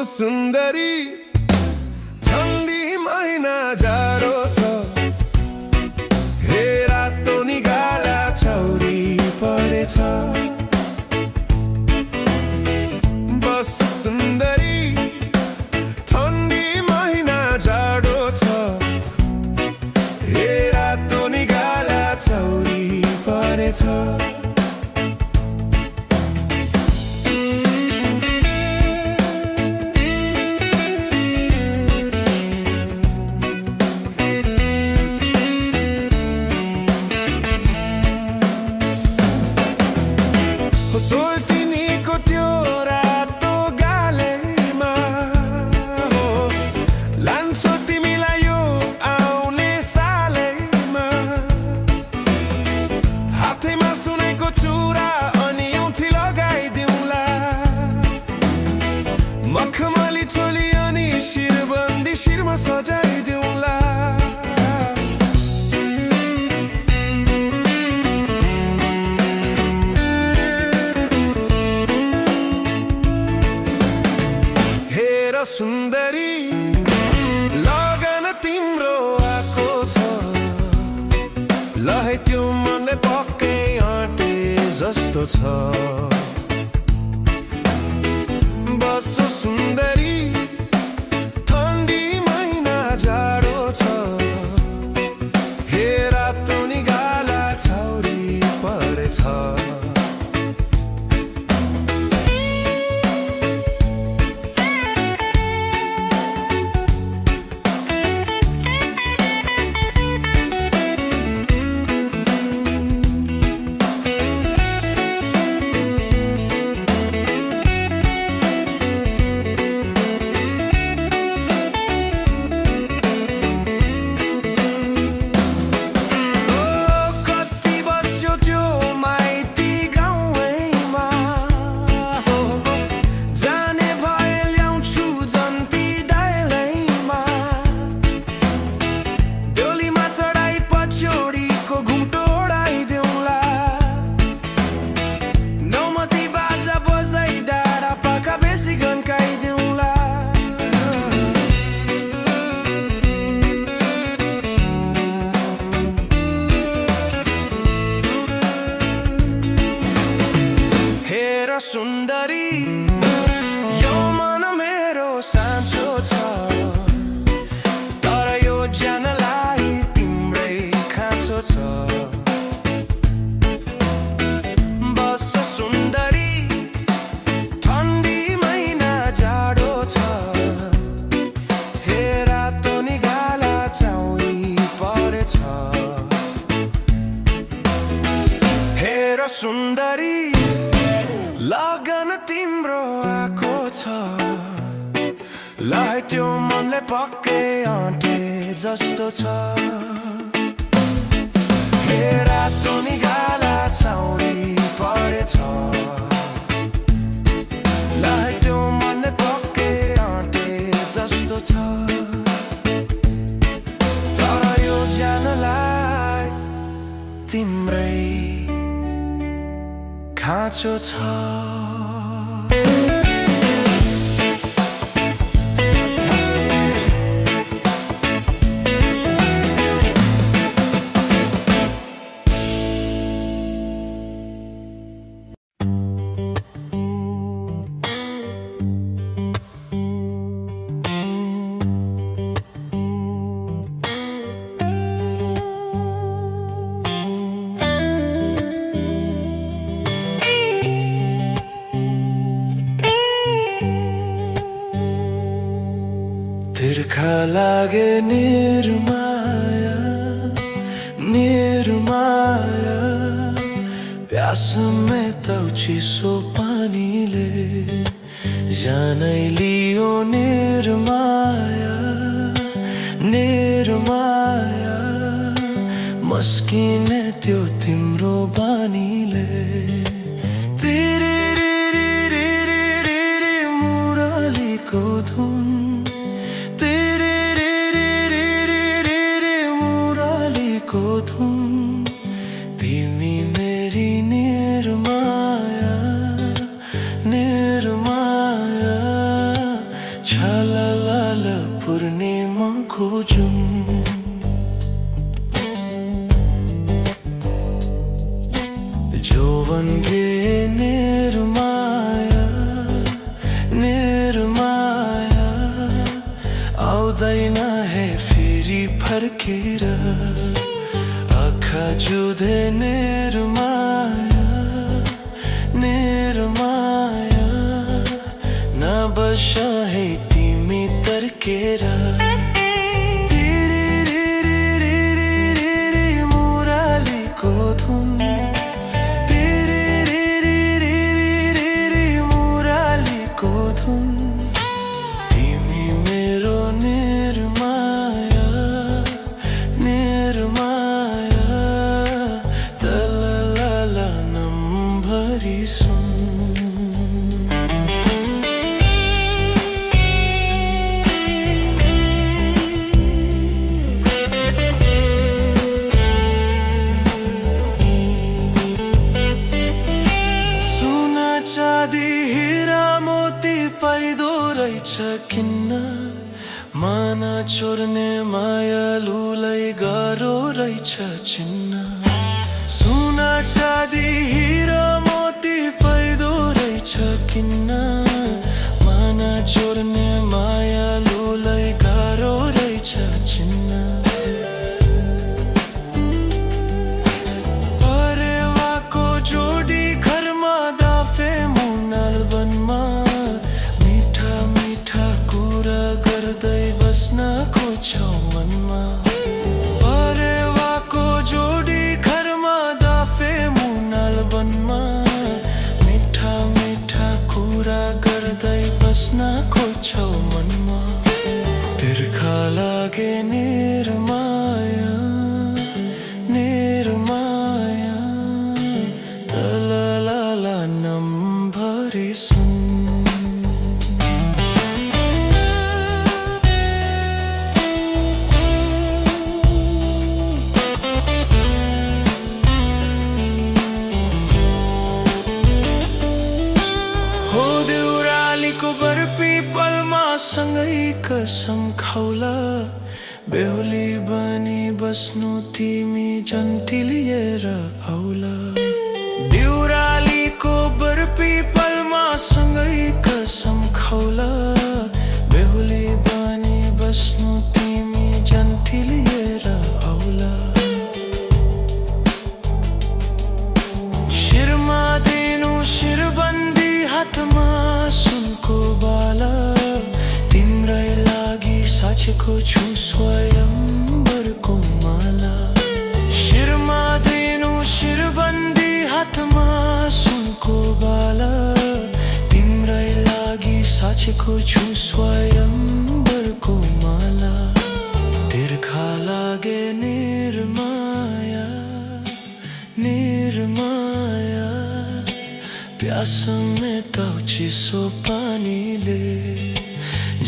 सुन्दरी ठन्डी महिना जाडो छ हे रातो निगाला छौरी परेछ बसो सुन्दरी ठन्डी महिना जाडो छ हे रातो निगाला छौरी परेछ सोल्टिनीको त्यो रातो गालेमा हो लान्छौ तिमीलाई यो आउने सालैमा हातैमा सुनेको चुरा अनि औँठी लगाइदिउँला मखमली चोली अनि शिरबन्दी शिरमा सजाइदिउँला सुन्दरी लगन तिम्रो आएको छ ल है त्यो मनले पक्कै आँटे जस्तो छ बसो सुन्दरी ठन्डी महिना जाडो छ हे रातो निगाला छौरी परेछ सुन्दरी यो मन मेरो साँचो छ तर यो ज्यानलाई तिम्रै खाँचो छ बसो सुन्दरी ठन्डी महिना जाडो छ हे रातो निगाला छौरी परेछ हेर सुन्दरी लगन तिम्रो आएको छ ल है त्यो मनले पक्कै आँटे जस्तो छ हे रातो निगाला छौरी परेछ ल है त्यो मनले पक्कै आँटे जस्तो छ तर यो ज्यानलाई तिम्रै खाँचो छ तिर्खा लागे निर्माया निर्माया प्यास मेटौ चिसो पानीले जानै लियो निर्माया निर्माया मस्किने त्यो तिम्रो बानीले मुरलीको धुन तिमी मेरी निर्माया निर्माया बन गे निर्माया निर्माया आउँदैन है फेरि फर्केर आँखा जुधे निर्माया निर्माया नबस है तिमी तर्केर किन्न माना छोड्ने मायालुलाई गाह्रो रहेछ चिन्न सुना चाँदी हिरा मोती पैदो रहेछ किन्न माना छोड्ने मायालुलाई गाह्रो रहेछ चिन्न परेवाको जोडी घरमा दाफे मुनाल वनमा बस्न खोज्छौ मनमा परेवाको जोडी घरमा दाफे मुनाल वनमा मिठा मिठा कुरा गर्दै बस्न खोज्छौ मनमा तिर्खा लागे निर्माया निर्माया तललाला नम्भरी सुन सँगै कसम खाउला बेहुली बनी बस्नु तिमी जन्तिलिएर आउला देउरालीको बरपीपलमा सँगै कसम खाउला बेहुली बनी बस्नु तिमी जन्तिलिएर आउला शिरमा दिनु शिरबन्दी हातमा सुनको बाला तिम्रै लागि साँचेको छु स्वयंवरको माला शिरमा दिनु शिरबन्दी हातमा सुनको बाला तिम्रै लागि साँचेको छु स्वयंवरको माला तिर्खा लागे निर्माया निर्माया प्यास मेटाउ चिसो पानीले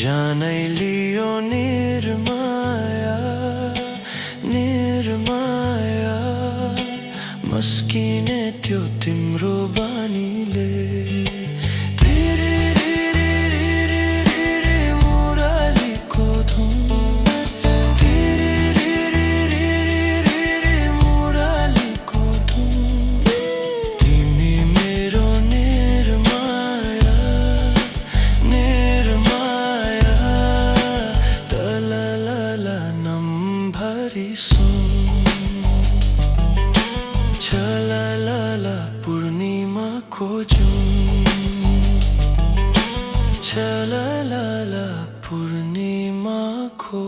जानै लियो निर्माया निर्माया मस्किने त्यो तिम्रो बानीले मुरालीको धुन मुरालीको धुन तिमी मेरो निर्माया निर्माया तललाला नम्भरी सुन छललाला पूर्णिमाको जुन छललाला पूर्णिमाको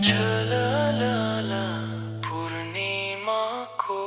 छललाला पूर्णिमाको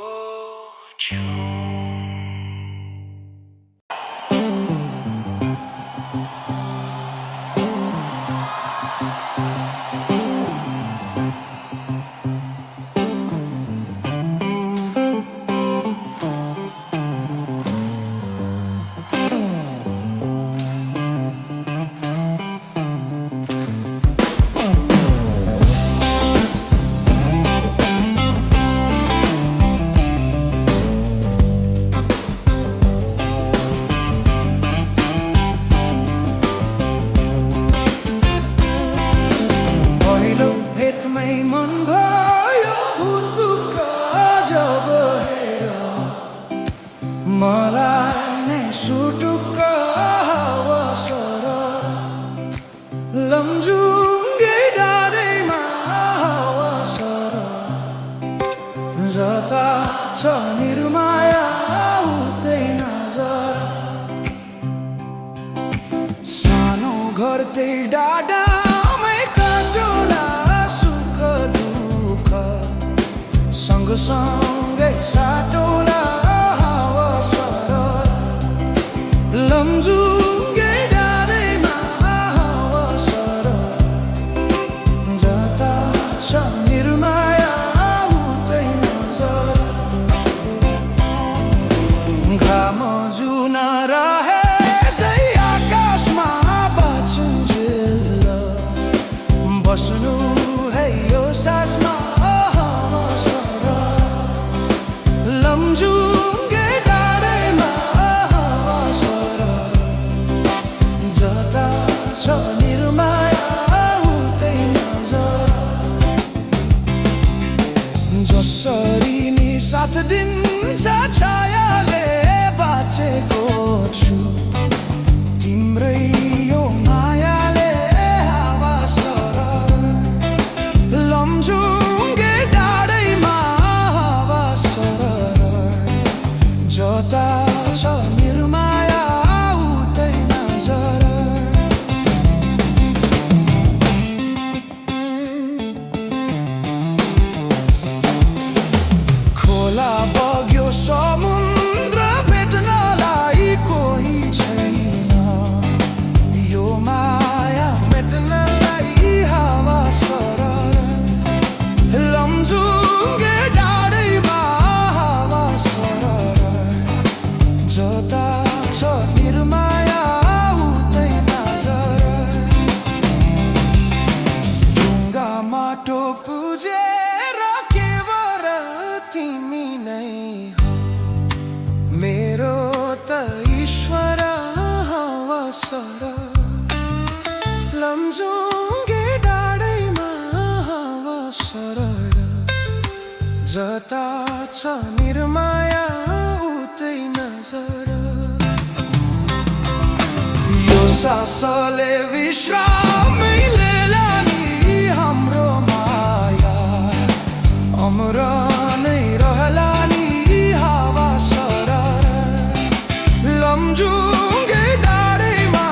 जता छ निर्माया उतै नजर सानो घर त्यही डाँडामै काटुला सुख दुःख सँगसँगै साटौला हावा सरर लमजुङ्गे डाँडैमा हावा सरर जता छ निर्माया उतै नजर घाम जुन रहे आकाशमा बाँचुन्जेल बस्नु है यो सासमा हावा सरर लमजुङ्गे डाँडैमा हावा सरर जता छ निर्माया उतै नजर जसरी नि साथ दिन्छ छायाले बाँचेको छु तिम्रै यो मायाले हावा सरर लमजुङ्गे डाँडैमा हावा सरर जता छ निर्माया उतै नजर खोला बग्यो समुद्र भेट्नलाई कोही छैन यो माया मेट्नलाई हावा सरर लमजुङ्गे डाँडैमा हावा सरर जता छ निर्माया उतै नजर ढुङ्गा माटो पुजेर केवल तिमी नै हो मेरो त ईश्वर हावा सरर लमजुङ्गे डाँडैमा हावा सरर जता छ निर्माया उतै नजर यो सासले विश्रामै लिएला नि हाम्रो माया अमर नै रहला नि हावा सरर लमजुङ्गे डाँडैमा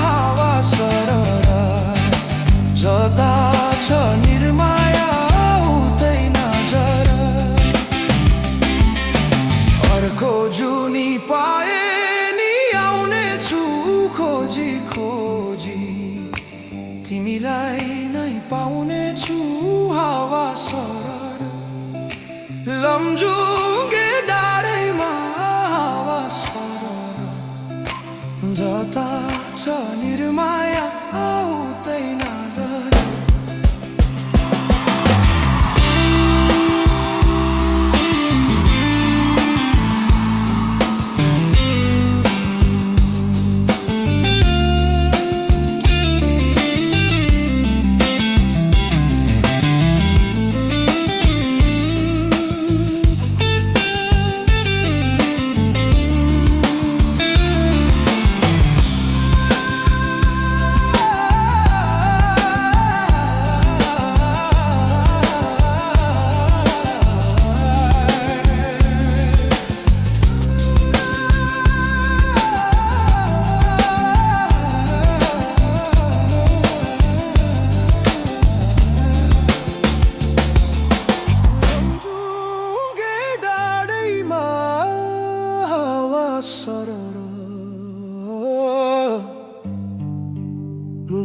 हावा सरर जता छ निर्माया उतै नजर अर्को जुनी पाए नि आउने छु खोजी खोजी तिमीलाई नै पाउने छु हावा सरर लमजुङ्गे डाँडैमा हावा सरर जता छ निर्माया उतै नजर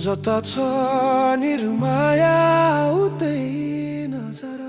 जता छ निर्माया उतै नजर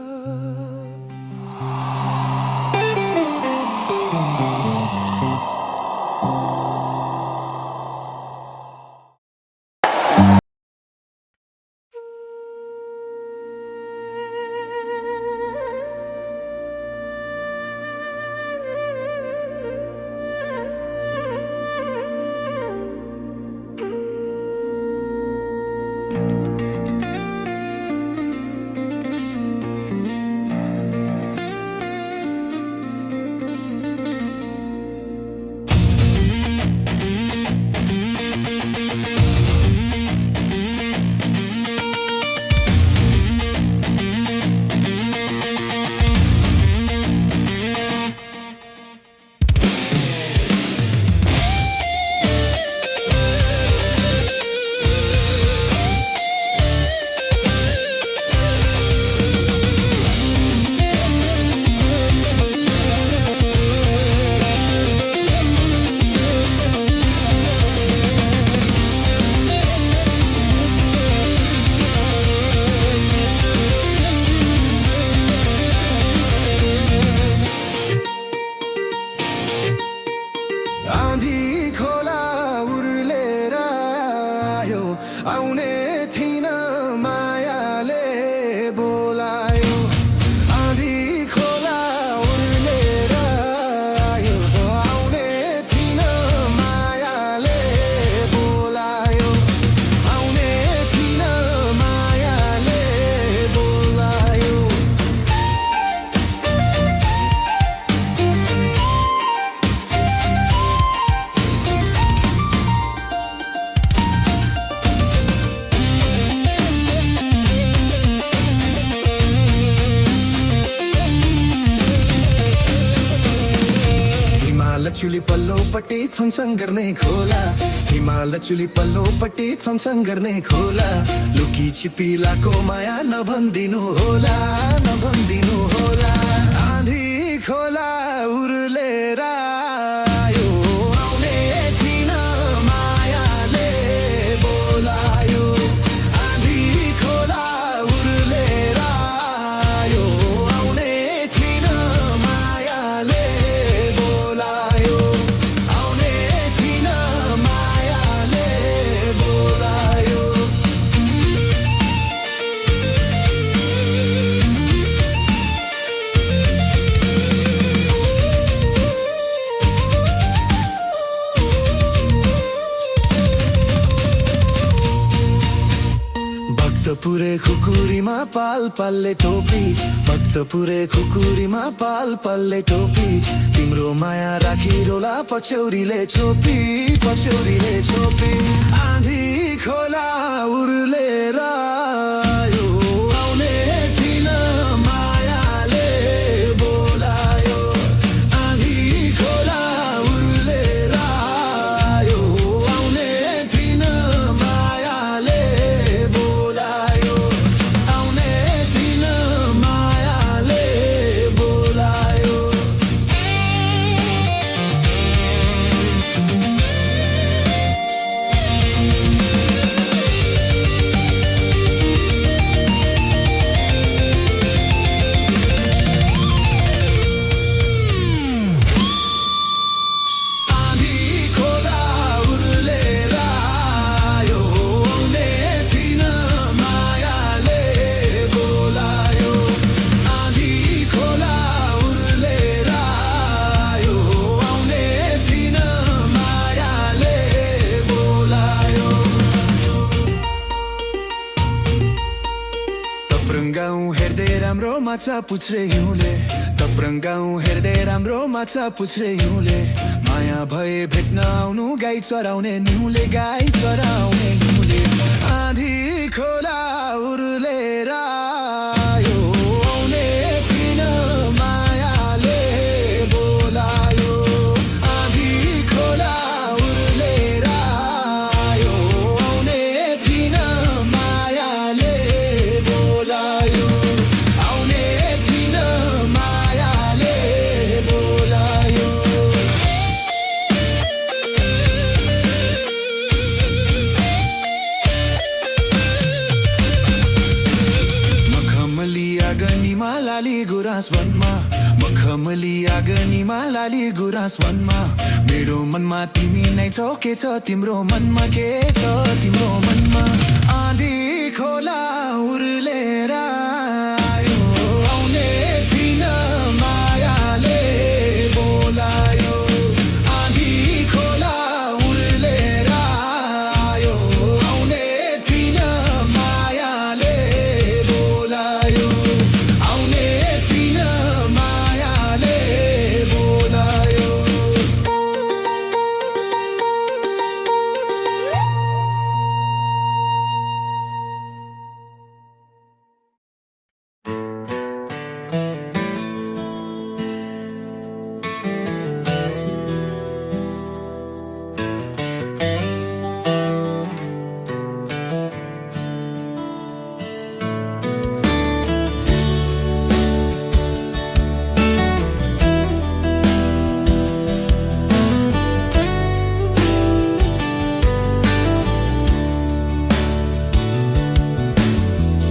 पल्लोपट्टि छङछङ गर्ने खोला हिमाल चुली पल्लोपट्टि छङछङ गर्ने खोला लुकी छिपिलाको माया नभन्दिनु होला नभन्दिनु होला आँधी खोला उर्लेर आयो आउने थिन मायाले बोलायो आँधी खोला उर्लेर आयो आउने थिन मायाले बोलायो आउने थिन मायाले बोलायो भक्तपुरे खुकुरीमा पाल पालले टोपी भक्तपुरे खुकुरीमा पाल पालले टोपी तिम्रो माया राखी रोला पछौरीले छोपी पछौरीले छोपी आँधी खोला उर्लेर आयो आउने थिन मायाले बोलायो आँधी खोला उर्लेर आयो आउने थिन मायाले बोलायो आउने थिन मायाले बोलायो आँधी खोला उर्लेर आयो आउने थिन मायाले बोलायो आँधी खोला उर्लेर आयो आउने थिन मायाले बोलायो तप्रङ गाउँ हेर्दै राम्रो माछा पुछ्रे हिउँले तप्रङ गाउँ हेर्दै राम्रो माछा पुछ्रे हिउँले माया भए भेट्न आउनु गाई चराउने निहुले गाई चराउने हिउँले आँधी खोला उर्लेर आयो आउने थिन मायाले बोलायो आँधी खोला उर्लेर आयो आउने थिन मायाले बोलायो आउने थिन मायाले बोलायो मखमली आँगनीमा लाली गुराँस वनमा मखमली आँगनीमा लाली गुराँस वनमा मेरो मनमा तिमी नै छौ के छ तिम्रो मनमा के छ तिम्रो मनमा आँधी खोला उर्लेर आयो आउने थिन मायाले बोलायो आँधी खोला उर्लेर आयो आउने थिन मायाले बोलायो आउने थिन मायाले बोलायो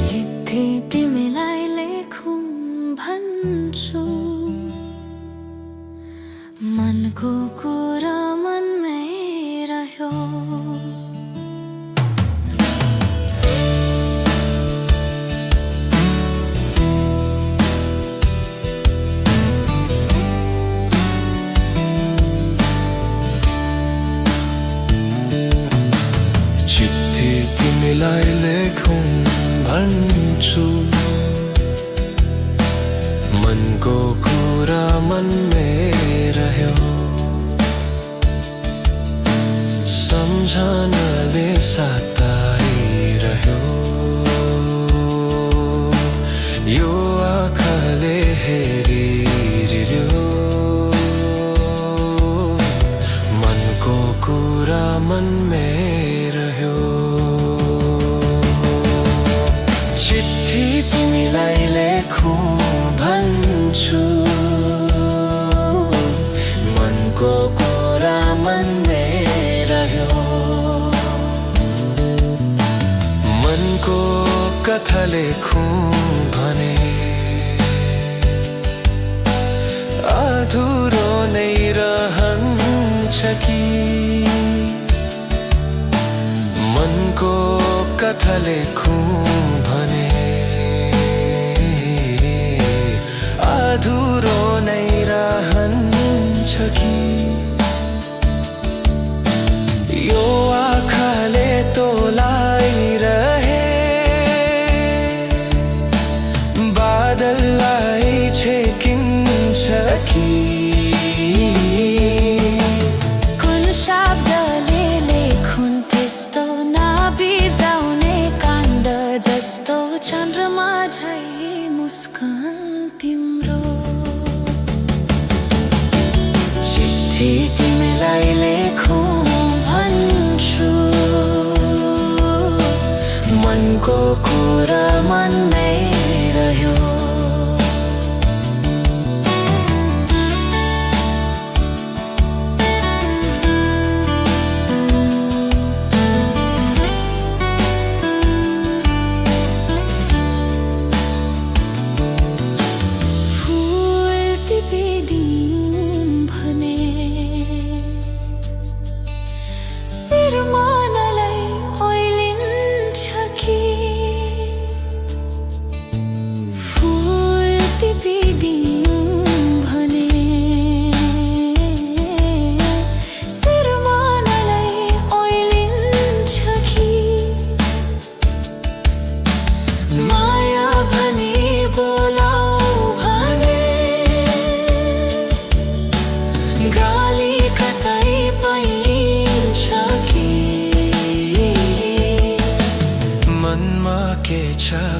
चिट्ठी तिमीलाई लेखौँ भन्छु मनको कुरा मनमै रह्यो चिट्ठी तिमीलाई लेखौँ भन्छु मनको कुरा मनमै रह्यो सम्झनाले सताइरह्यो यो आँखाले हेरिरह्यो तिमीलाई लेखौँ भन्छु मनको कुरा मनमै रह्यो मनको कथा लेखौँ भने अधुरो नै रहन्छ कि मनको कथा लेखौँ भने अधुरो नै रहन्छ कि यो आँखाले तोलाइरहे बादललाई छेकिन्छ कि कुन शब्दले लेखुन् त्यस्तो नबिजाउने काण्ड जस्तो चन्द्रमा झै मुस्कान तिम्रो चिठी तिमीलाई लेखौँ भन्छु मनको कुरा मनमै रह्यो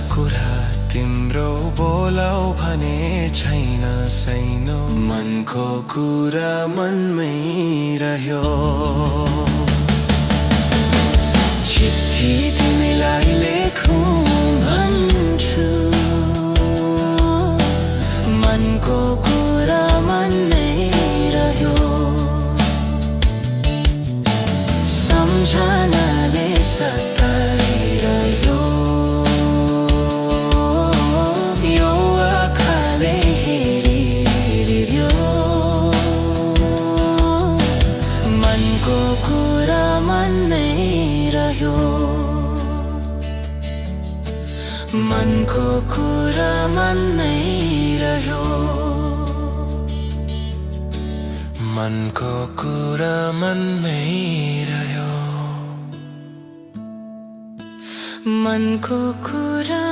कुरा तिम्रो बोलाऊ भने छैन सैनो मनको कुरा मनमै रह्यो चिठी तिमीलाई लेखौँ भन्छु मनको कुरा मनमै रह्यो सम्झनाले सताइरह्यो मनको कुरा मनमै रह्यो मनको कुरा मनमै रह्यो मनको कुरा